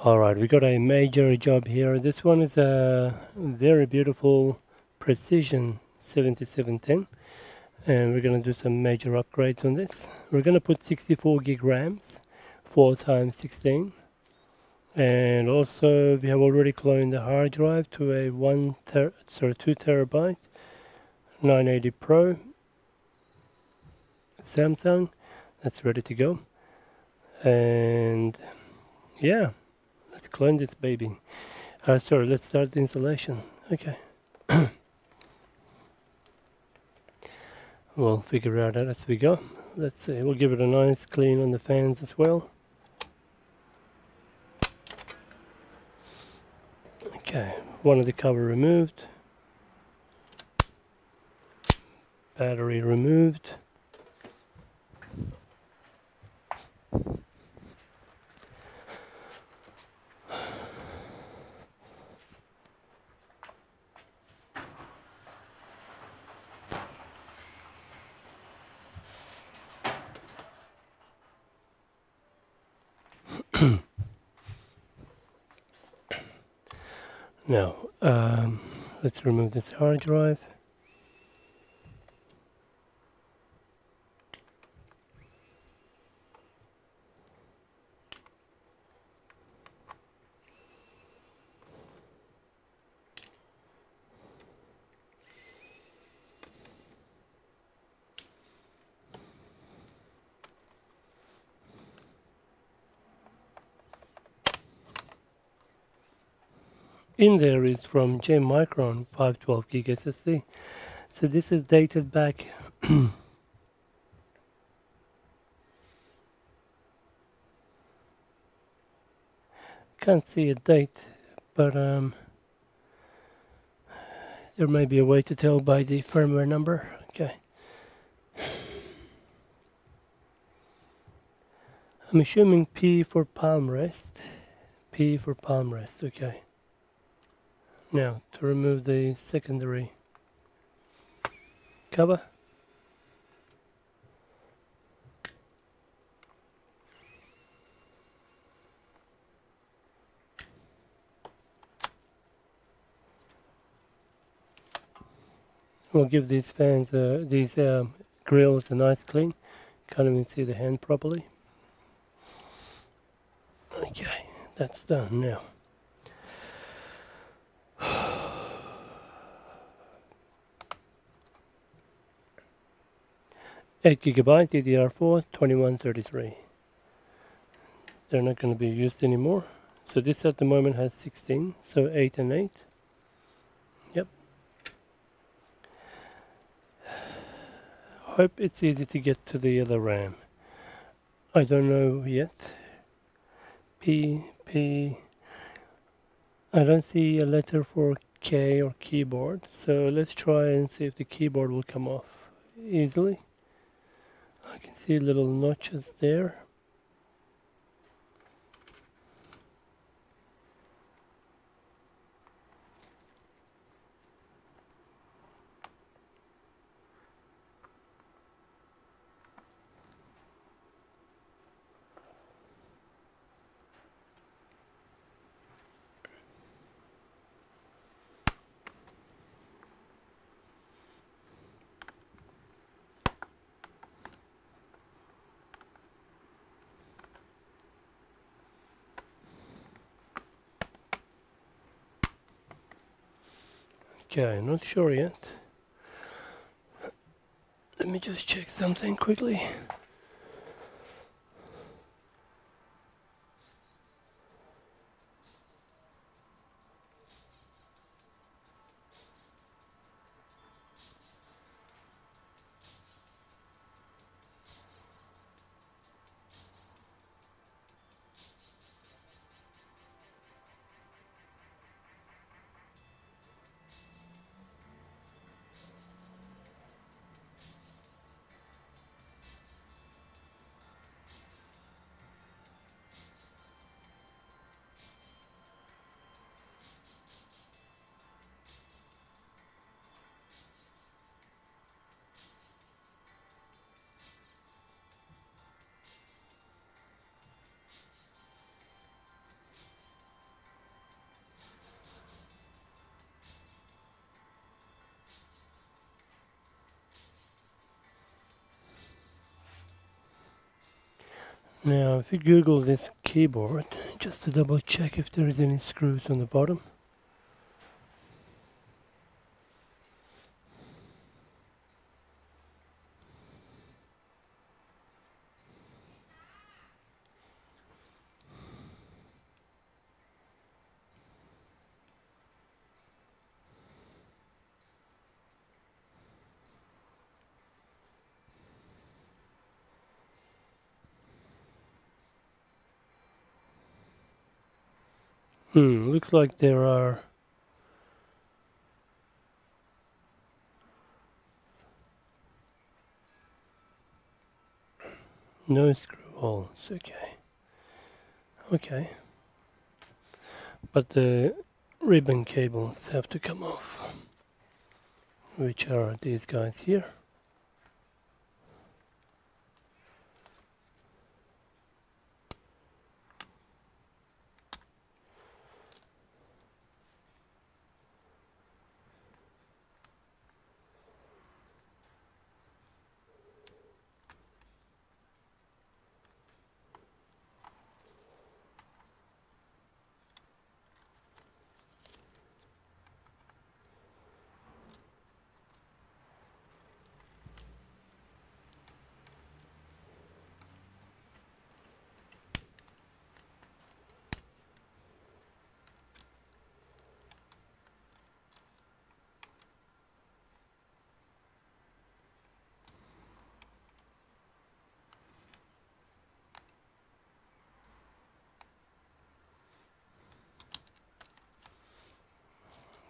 Alright, we got a major job here. This one is a very beautiful Precision 7710, and we're gonna do some major upgrades on this. We're gonna put 64 gig RAMs, 4 times 16, and also we have already cloned the hard drive to a 2 terabyte 980 Pro Samsung. That's ready to go. And yeah, let's clone this baby. Sorry, let's start the installation. Okay. We'll figure out that as we go. Let's see, we'll give it a nice clean on the fans as well. Okay, one of the cover removed. Battery removed. Now, let's remove this hard drive. In there is from Gemicron 512 gig SSD. So this is dated back can't see a date, but there may be a way to tell by the firmware number. Okay. I'm assuming P for palm rest. P for palm rest, okay. Now, to remove the secondary cover. We'll give these fans, these grills a nice clean. Can't even see the hand properly. Okay, that's done now. 8GB DDR4 2133. They're not going to be used anymore. So this at the moment has 16, so 8 and 8. Yep. Hope it's easy to get to the other RAM. I don't know yet. P. I don't see a letter for K or keyboard, so let's try and see if the keyboard will come off easily. I can see little notches there. Okay, not sure yet. Let me just check something quickly. Now if you Google this keyboard, just to double check if there is any screws on the bottom. Looks like there are no screw holes. Okay, but the ribbon cables have to come off, which are these guys here.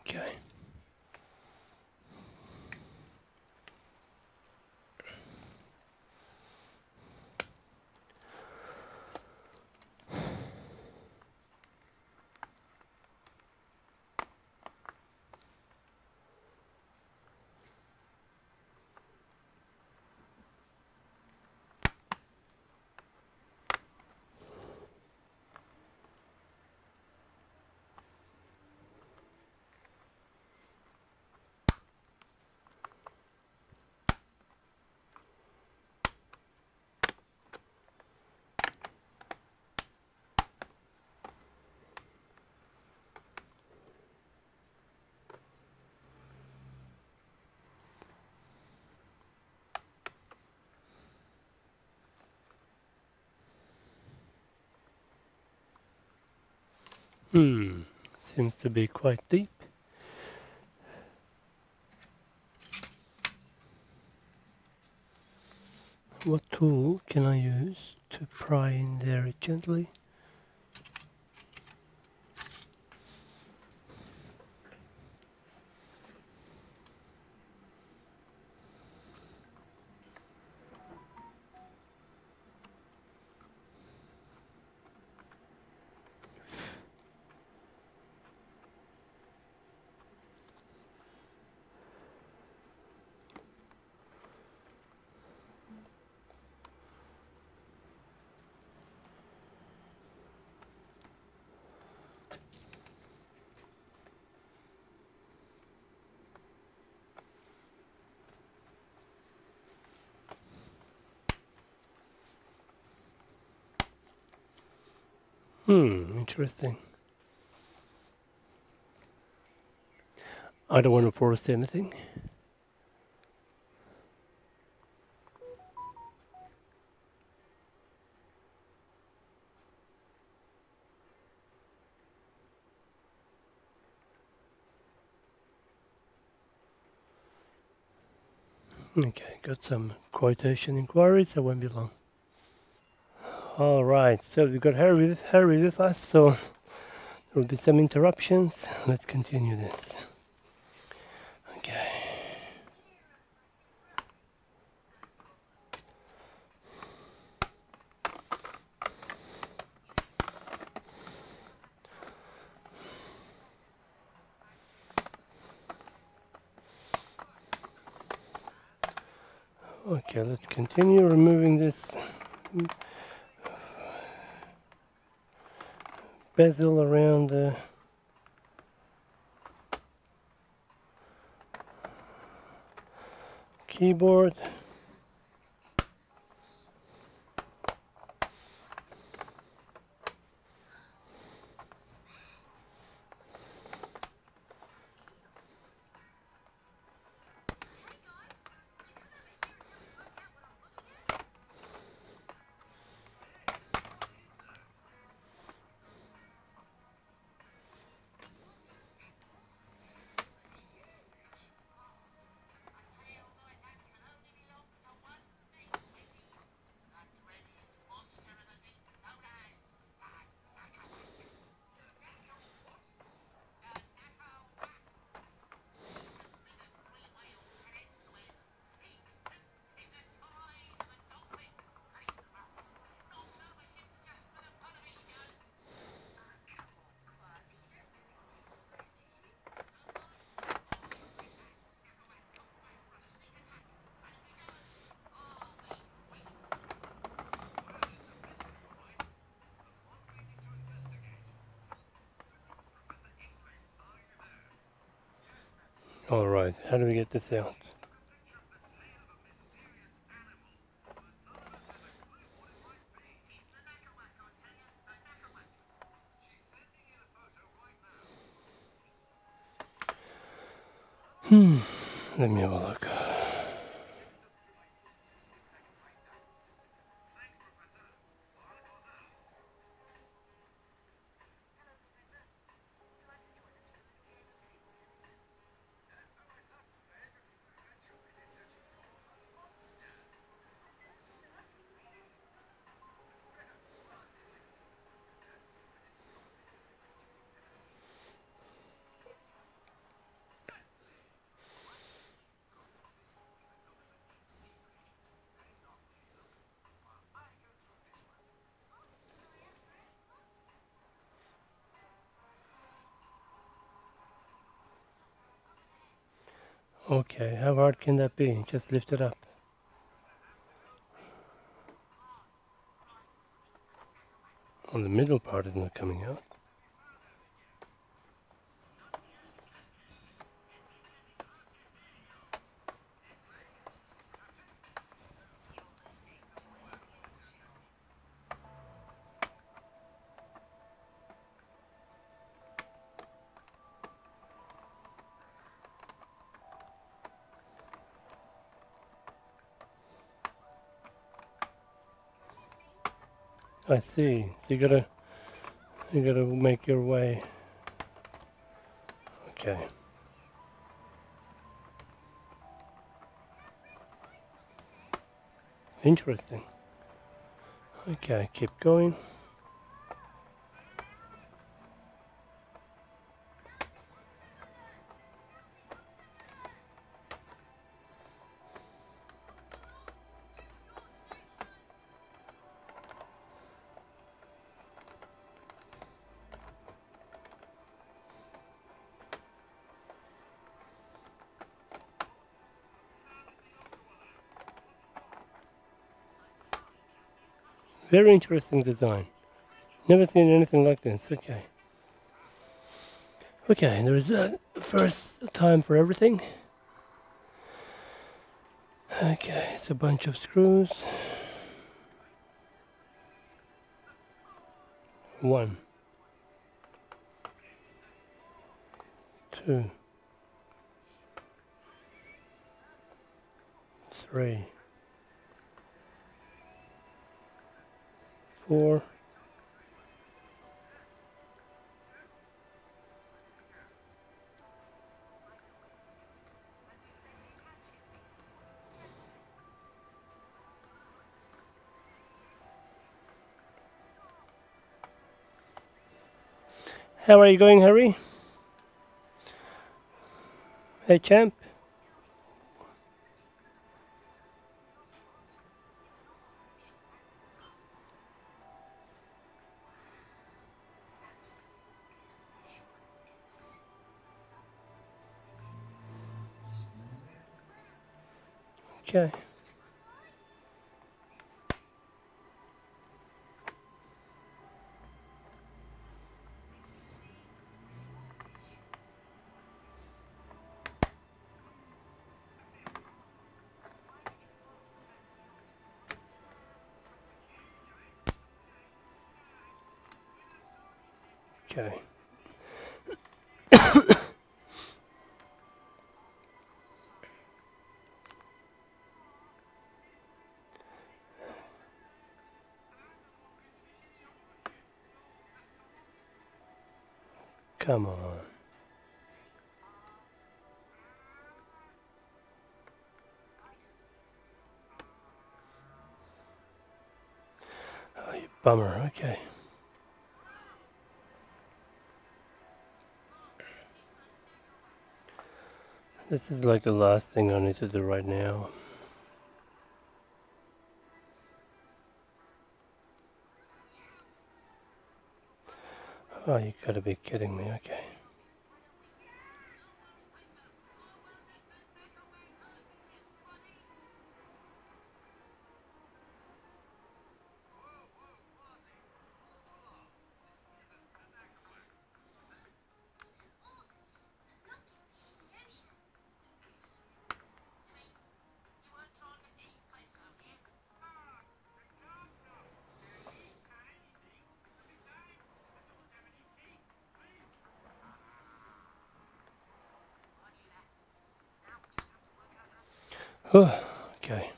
Okay. Seems to be quite deep. What tool can I use to pry in there gently? Interesting. I don't want to force anything. Okay, got some quotation inquiries, I won't be long. Alright, so we've got Harry with us, so there will be some interruptions. Let's continue this. Okay. Okay, let's continue removing this bezel around the keyboard. Alright, how do we get this out? Let me have a look. Okay, how hard can that be? Just lift it up. Well, the middle part is not coming out. I see. So you gotta make your way. Okay. Interesting. Okay, keep going. Very interesting design. Never seen anything like this. Okay. Okay, there's a first time for everything. Okay, it's a bunch of screws. 1, 2, 3, 4, 'How are you going, Harry? Hey, champ. Okay. Okay. Come on. Oh, you bummer. Okay. This is like the last thing I need to do right now. Oh, you gotta be kidding me. Okay. Oh, okay.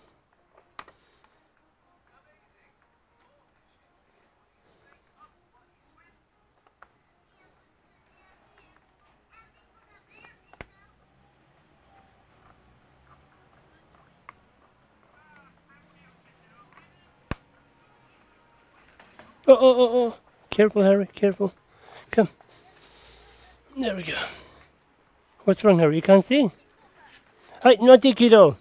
Oh, oh, oh, oh. Careful, Harry, careful. Come. There we go. What's wrong, Harry? You can't see? Hey, naughty kiddo.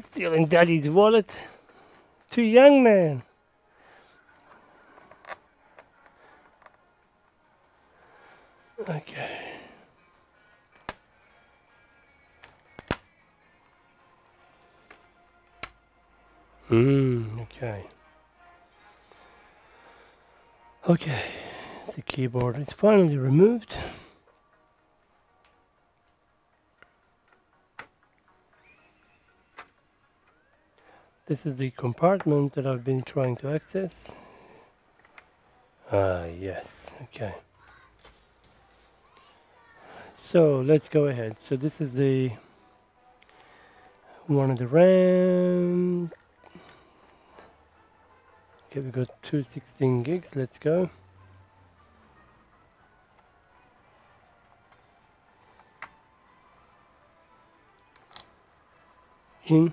Stealing daddy's wallet. Too young, man. Okay. Okay. Okay. The keyboard is finally removed. This is the compartment that I've been trying to access. Ah, yes. Okay. So let's go ahead. So this is the one of the RAM. Okay, we got 216 gigs. Let's go. In.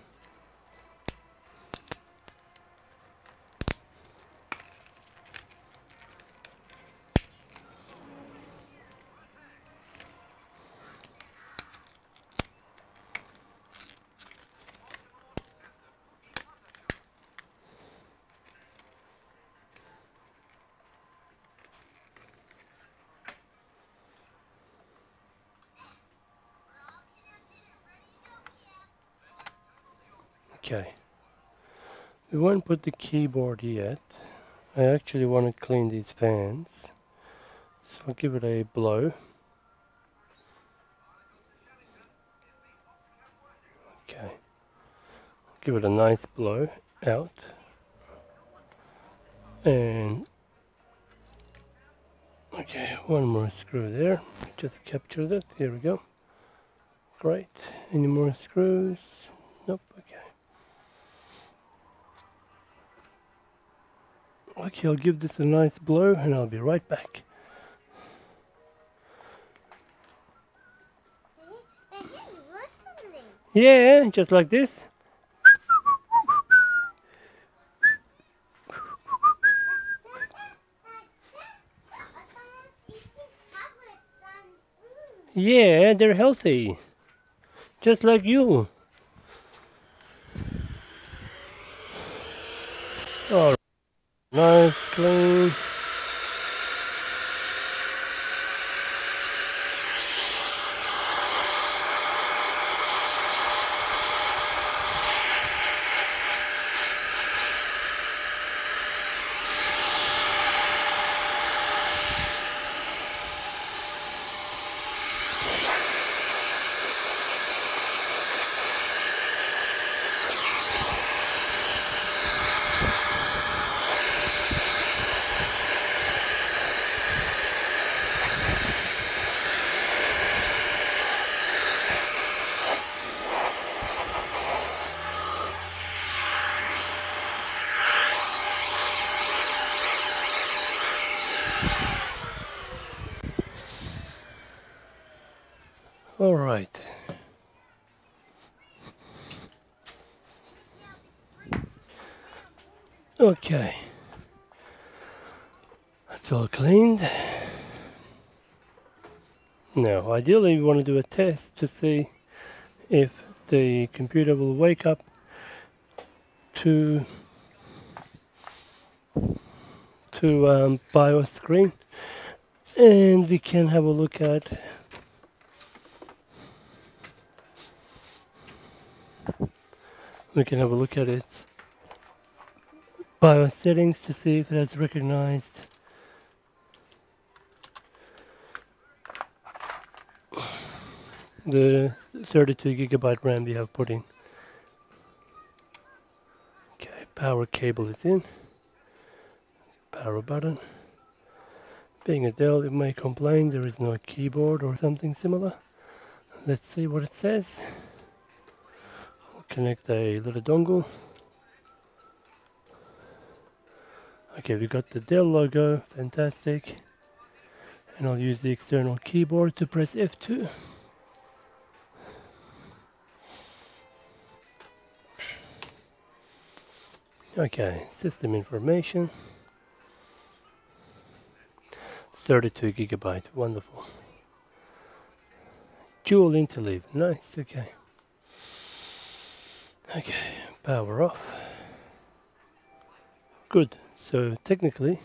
Okay. We won't put the keyboard yet. I actually want to clean these fans. So I'll give it a blow. Okay. Give it a nice blow out. And okay, one more screw there. Just captured it. Here we go. Great. Any more screws? Nope. Okay. Okay, I'll give this a nice blow and I'll be right back. Yeah, just like this. Yeah, they're healthy. Just like you. Alright, nice, clean. Alright. Okay. That's all cleaned. Now, ideally we want to do a test to see if the computer will wake up to BIOS screen, and we can have a look at its BIOS settings to see if it has recognized the 32GB RAM we have put in. Okay, power cable is in. Power button. Being a Dell, it may complain there is no keyboard or something similar. let's see what it says. We'll connect a little dongle. Okay, we got the Dell logo, fantastic. And I'll use the external keyboard to press F2. Okay, system information. 32 gigabyte, wonderful. Dual interleave, nice, okay. Okay, power off. Good, so technically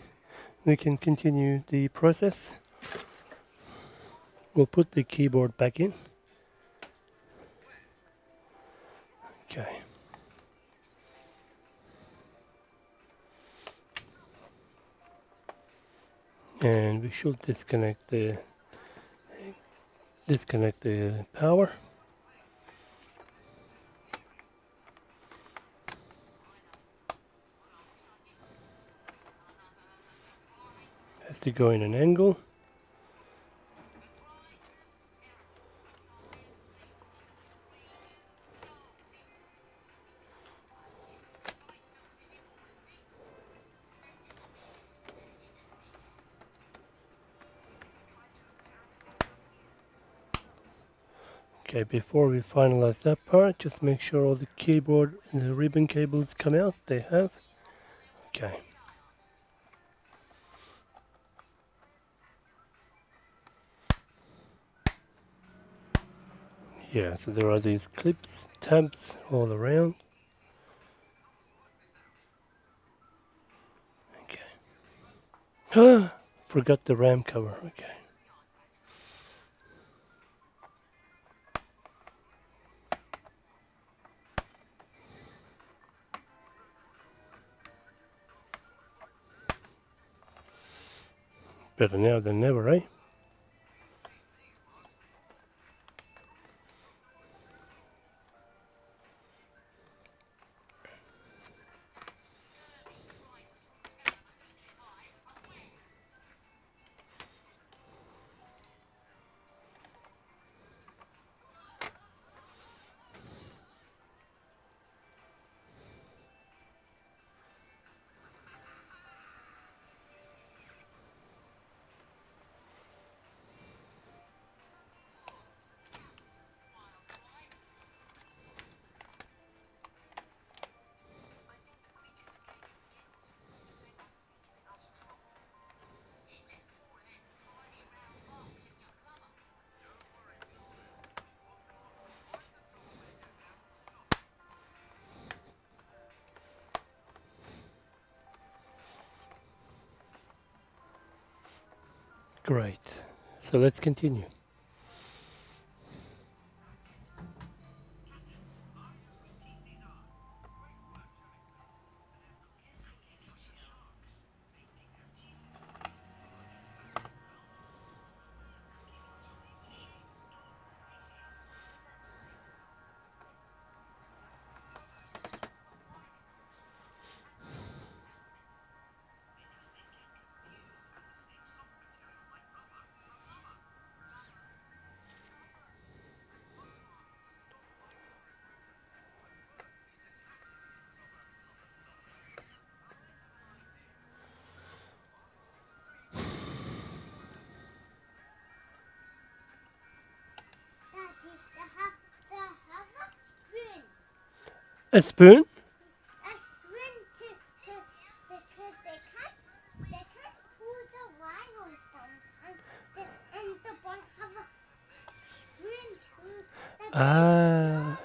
we can continue the process. We'll put the keyboard back in. Okay. And we should disconnect the power. Has to go in an angle. Okay, before we finalize that part, just make sure all the keyboard and the ribbon cables come out. They have. Okay. Yeah, so there are these clips, tabs all around. Okay. Ah, forgot the RAM cover. Okay. Better now than never, eh? Great. So let's continue. A spoon? Ah,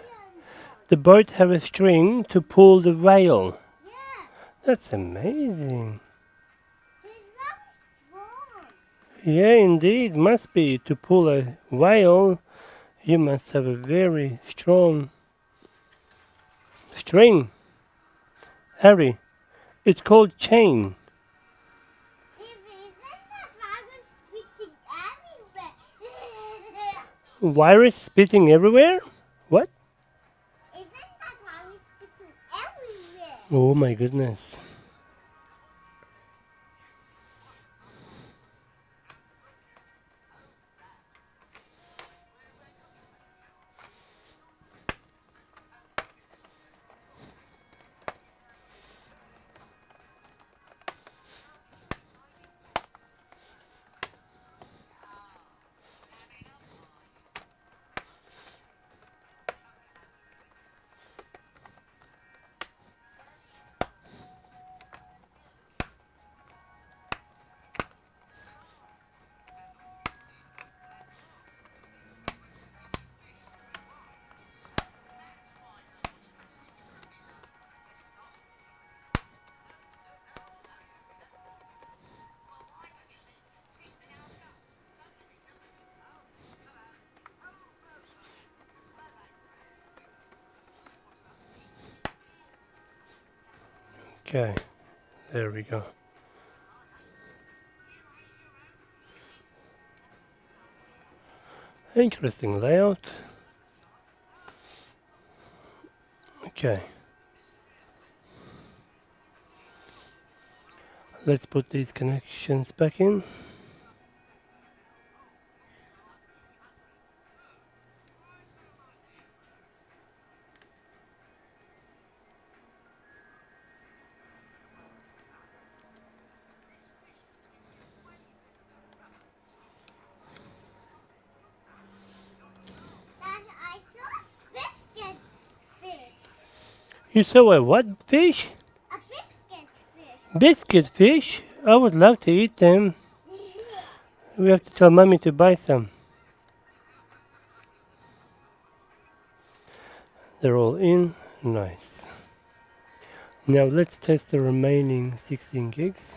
the boat have a string to pull the rail. That's amazing. Yeah, indeed, must be. To pull a whale, you must have a very strong string. Harry, it's called chain. Virus spitting everywhere? What? Oh my goodness. Okay, there we go. Interesting layout. Okay. Let's put these connections back in. You saw a what fish? A biscuit fish. Biscuit fish? I would love to eat them. We have to tell mommy to buy some. They're all in. Nice. Now let's test the remaining 16 gigs.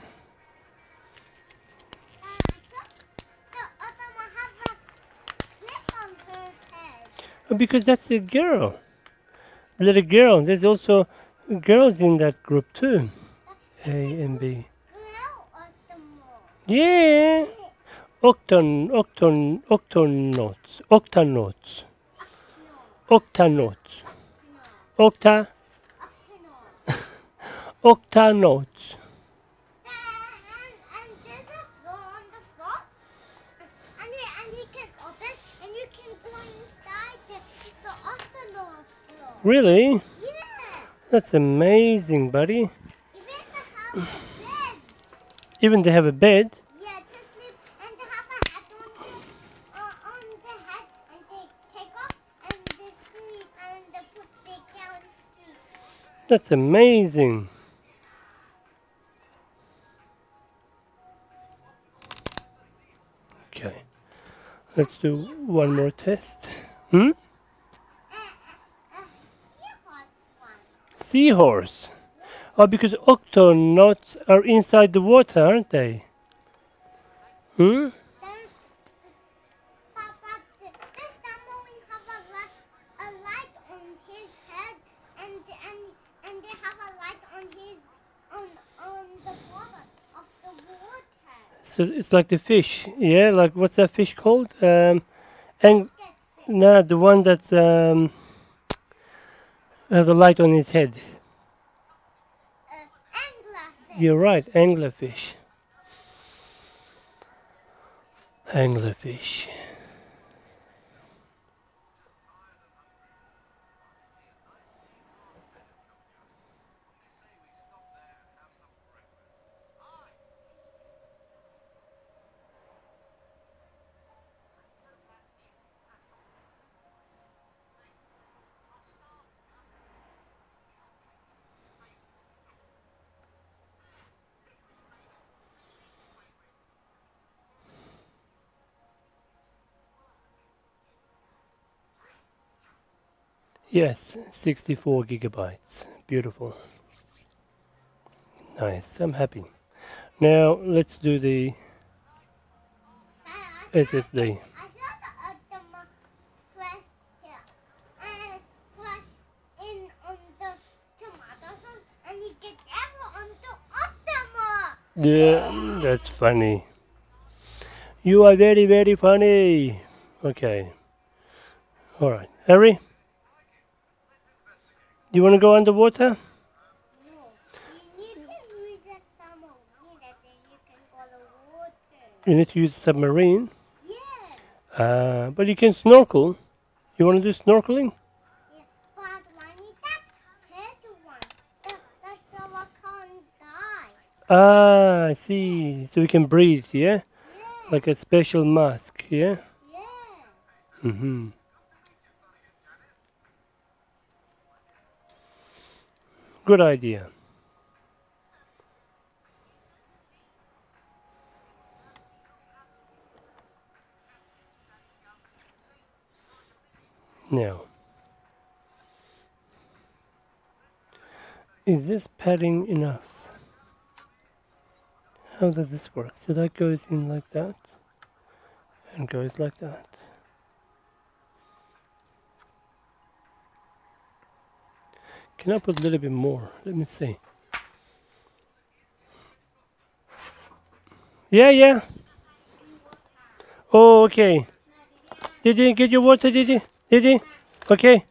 Because that's a girl. Little girl. There's also girls in that group too. A and B. Yeah. Octonauts. Octa. Octonauts. And there's a floor on the floor. And you can open and you can go inside the octonaut floor. Really? Yeah. That's amazing, buddy. Even they have a bed. Even they have a bed? Yeah, to sleep. And they have a hat on the head. And they take off and they sleep and they put the down sleep. That's amazing. Okay. Let's do one more test. Seahorse. Oh, because octonauts are inside the water, aren't they? But this submarine have a light on his head and they have a light on his on the bottom of the water. So it's like the fish, yeah? Like what's that fish called? Biscuit fish. No, the one that's have a light on his head. Anglerfish. You're right, anglerfish. Anglerfish. Yes, 64 gigabytes. Beautiful. Nice, I'm happy. Now let's do the SSD. I saw the Optima press here and press in on the tomato sauce and you get everyone on the Optima. Yeah, that's funny. You are very, very funny. Okay. Alright. Harry? Do you want to go underwater? No, you need to use a submarine and then you can go to water. You need to use a submarine. Yeah. But you can snorkel. You want to do snorkeling? Yeah, but I need that head one. The shark can't die. Ah, I see. So we can breathe, yeah? Yeah. Like a special mask, yeah? Yeah. Mm-hmm. Good idea. Now, is this padding enough? How does this work? So that goes in like that and goes like that. Can I put a little bit more? Let me see. Yeah, yeah. Oh, okay. Did you get your water, did you? Did you? Okay.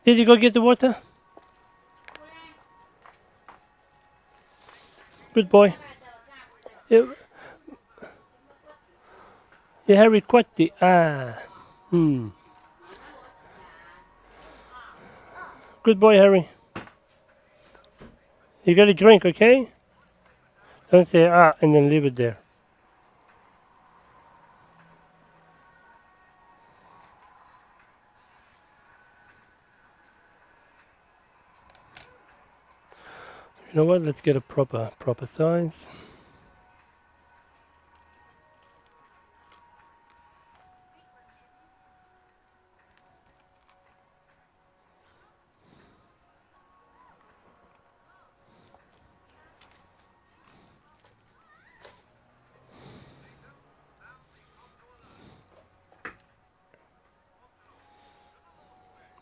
Did you go get the water? Good boy. Yeah, yeah, Harry quatti. Ah. Hmm. Good boy, Harry. You got a drink, okay? Don't say ah and then leave it there. You know what? Let's get a proper size.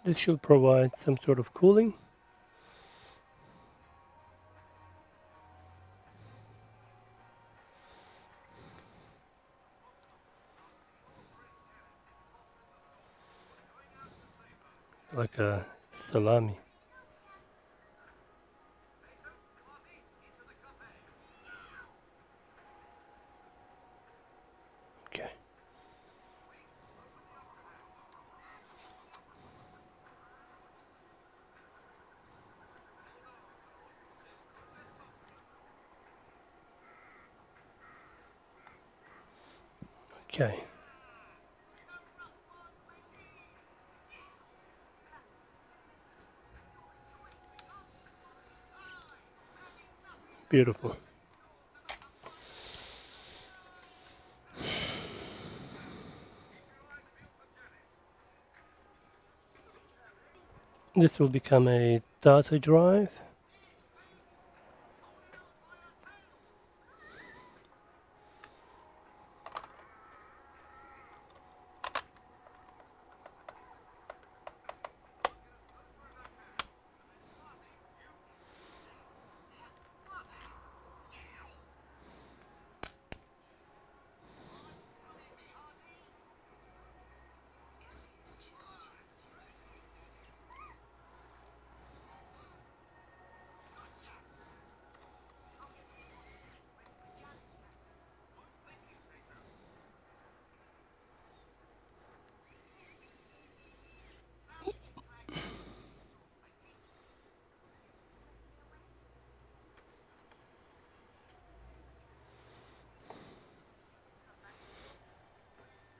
This should provide some sort of cooling. Like a salami. Okay. Okay. Beautiful. This will become a data drive.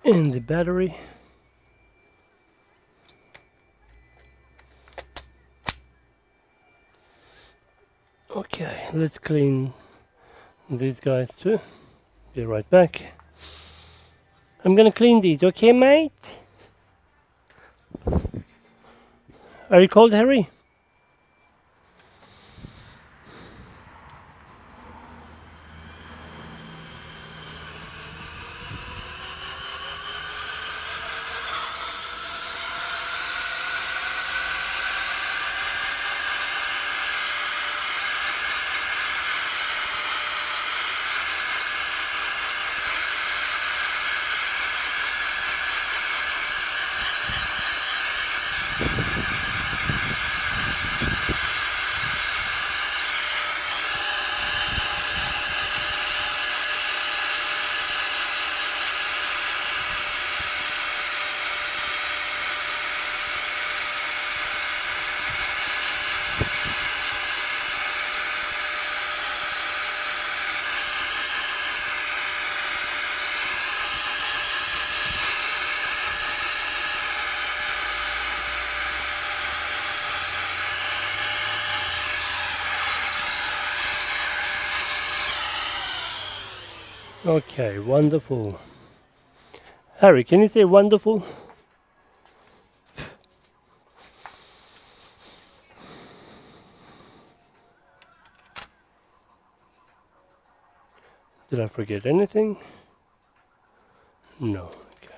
And the battery. Okay, let's clean these guys too. Be right back. I'm gonna clean these, okay, mate? Are you cold, Harry? Okay, wonderful. Harry, can you say wonderful? Did I forget anything? No. Okay.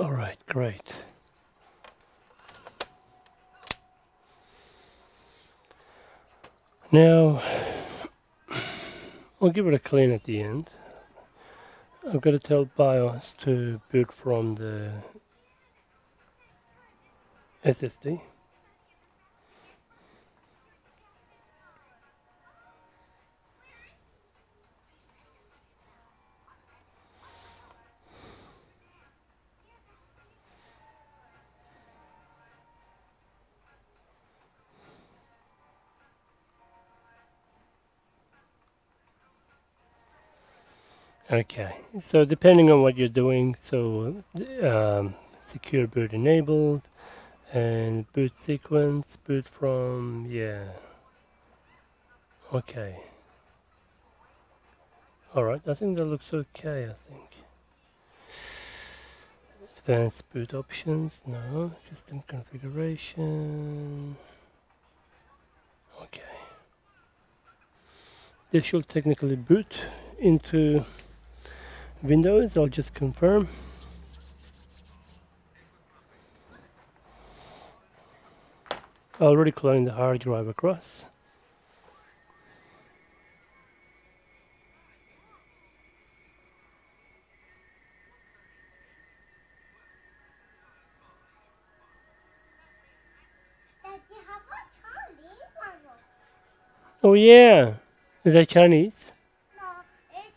All right, great. Now, I'll give it a clean at the end. I've got to tell BIOS to boot from the SSD. Okay, so depending on what you're doing, so secure boot enabled and boot sequence, boot from, yeah, okay. Alright, I think that looks okay, I think. Advanced boot options, no. System configuration, okay. This should technically boot into Windows, I'll just confirm. I already cloned the hard drive across. Does he have a Chinese one? Oh yeah, is that Chinese? No, it's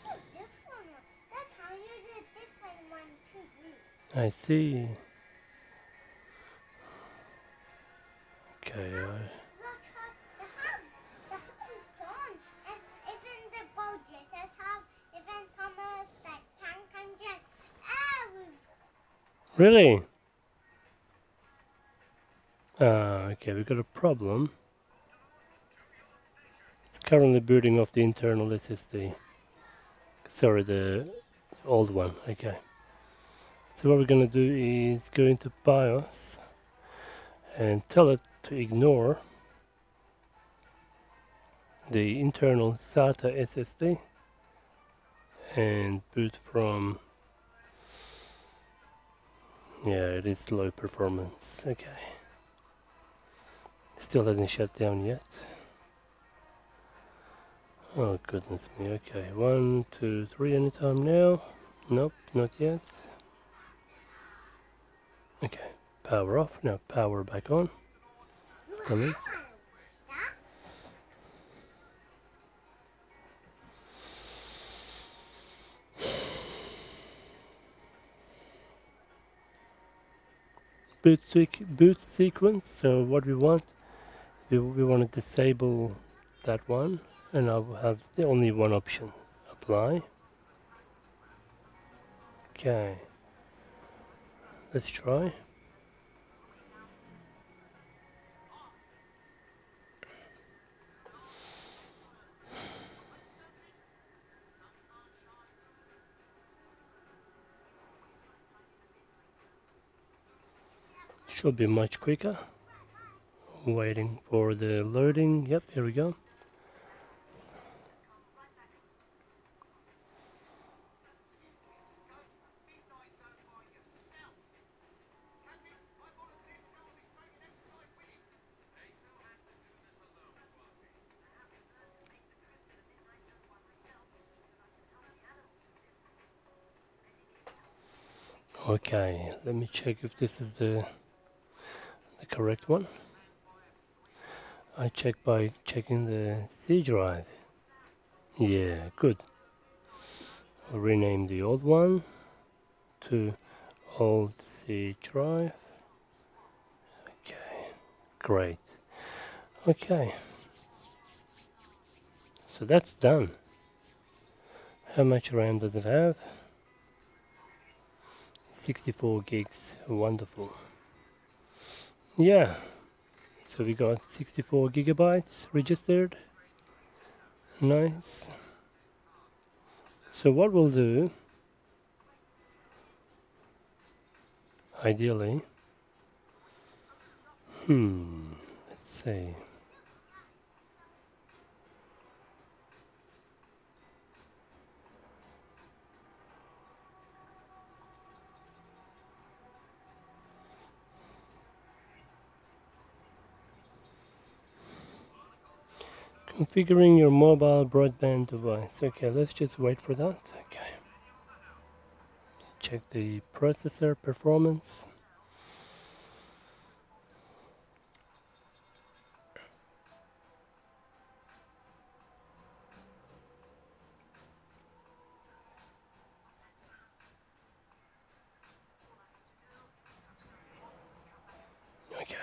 a different one. That Chinese is a different one too. I see. Okay. The his son, and even the budget, even Thomas, like Tank and Jet, Really? Okay, we've got a problem. It's currently booting off the internal SSD. Sorry, the old one. Okay. So what we're going to do is go into BIOS and tell it to ignore the internal SATA SSD and boot from, yeah, it is low performance. Okay. Still hasn't shut down yet. Oh goodness me. Okay, 1, 2, 3 anytime now. Nope, not yet. Okay, power off. Now power back on. Delete. Boot sequence. So what we want, we want to disable that one, and I will have the only one option. Apply. Okay. Let's try. Should be much quicker. Waiting for the loading. Yep, here we go. Okay, let me check if this is the correct one. I check by checking the C drive. Yeah, good. I'll rename the old one to old C drive. Okay, great. Okay, so that's done. How much RAM does it have? 64 gigs, wonderful. Yeah, so we got 64 gigabytes registered. Nice. So what we'll do, ideally, let's see. Configuring your mobile broadband device. Okay, let's just wait for that. Okay. Check the processor performance. Okay.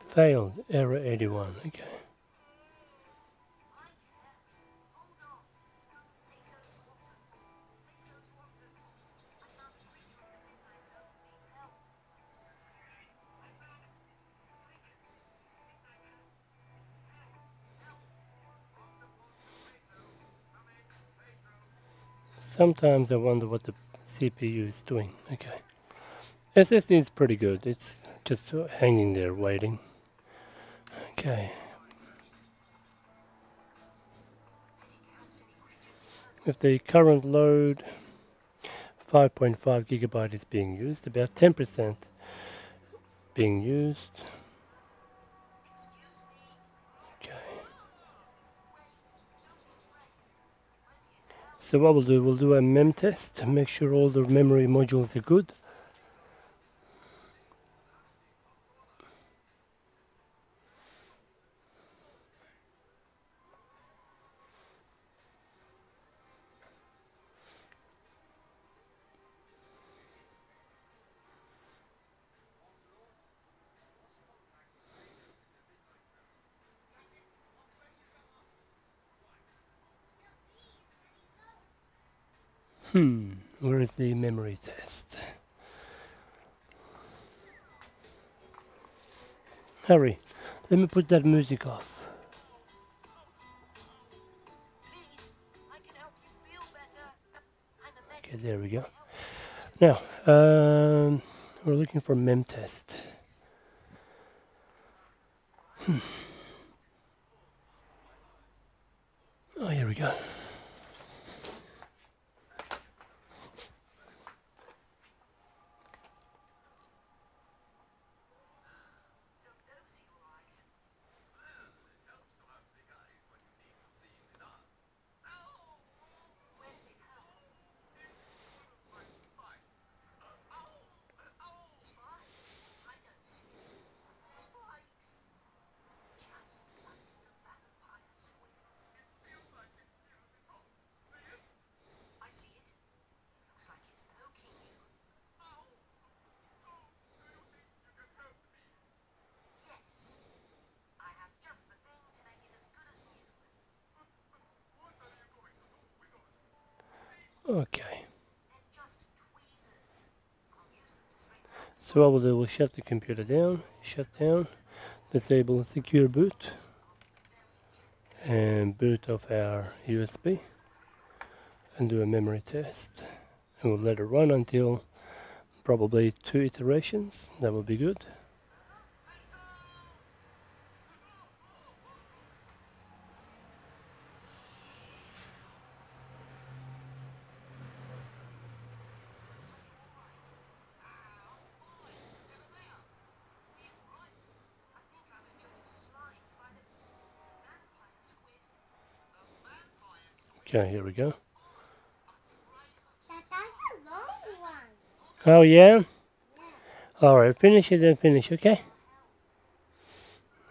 Failed. Error 81. Okay. Sometimes I wonder what the CPU is doing. Okay. SSD is pretty good. It's just hanging there waiting. Okay. If the current load 5.5 gigabyte is being used, about 10% being used. Okay. So what we'll do a mem test to make sure all the memory modules are good. Where is the memory test? Hurry, let me put that music off. Okay, there we go. Now, we're looking for mem test. Oh, here we go. Okay. So what we'll do, we'll shut the computer down, shut down, disable secure boot, and boot off our USB, and do a memory test. And we'll let it run until probably 2 iterations. That will be good. Okay, here we go. That's a long one. Oh yeah? Yeah. Alright, finish it and finish, okay?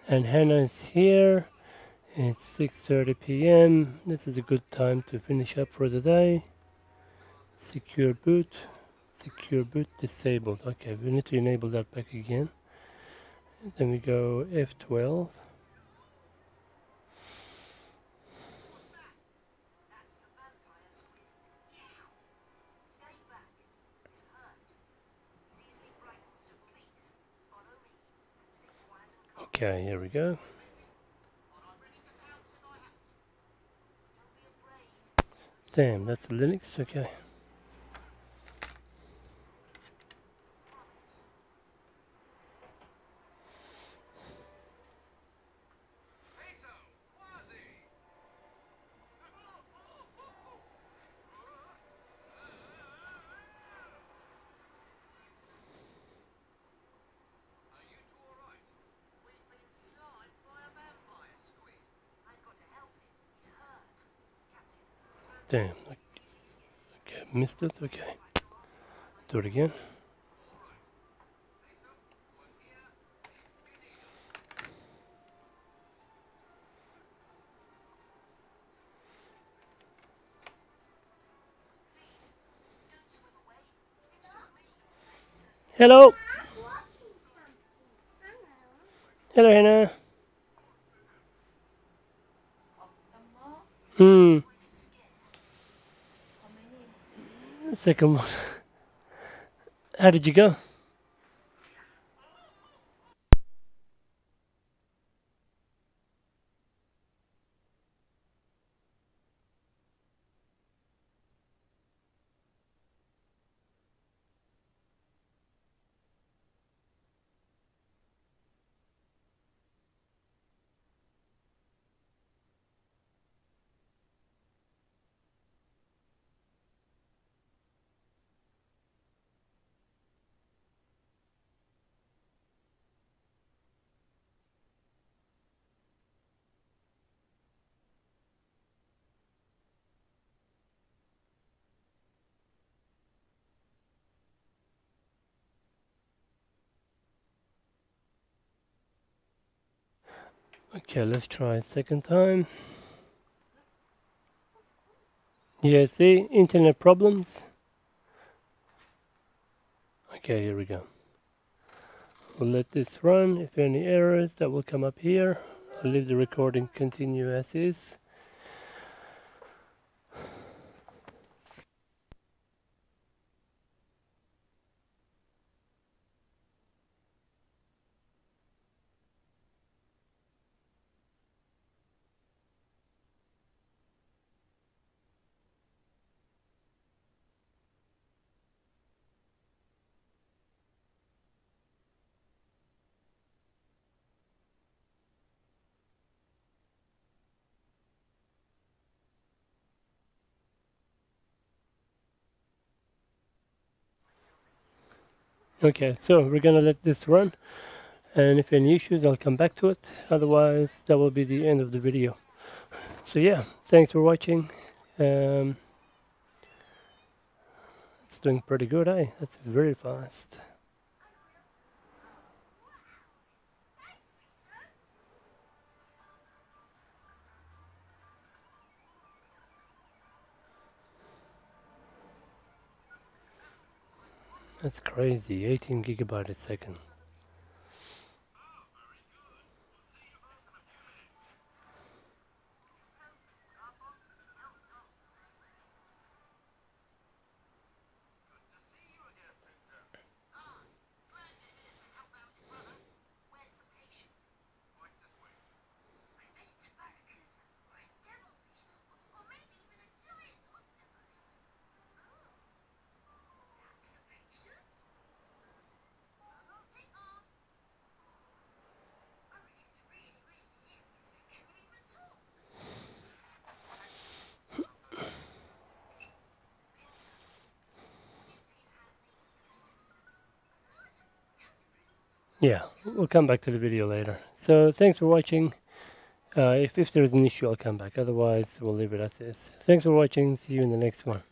And Hannah's here. It's 6:30 p.m. This is a good time to finish up for the day. Secure boot. Secure boot disabled. Okay, we need to enable that back again. Then we go F12. Okay, here we go. Damn, that's Linux, okay. Damn, okay, missed it, okay. Do it again. Hello! Hello, Hannah. Second one. How did you go? Okay, let's try a second time. Yeah, see, internet problems. Okay, here we go. We'll let this run. If there are any errors, that will come up here. I'll leave the recording continue as is. Okay, so we're gonna let this run, and if any issues, I'll come back to it. Otherwise, that will be the end of the video. So yeah, thanks for watching. It's doing pretty good, eh? That's very fast. That's crazy, 18 gigabyte a second. Yeah, we'll come back to the video later. So thanks for watching. If there's an issue, I'll come back. Otherwise, we'll leave it as is. Thanks for watching. See you in the next one.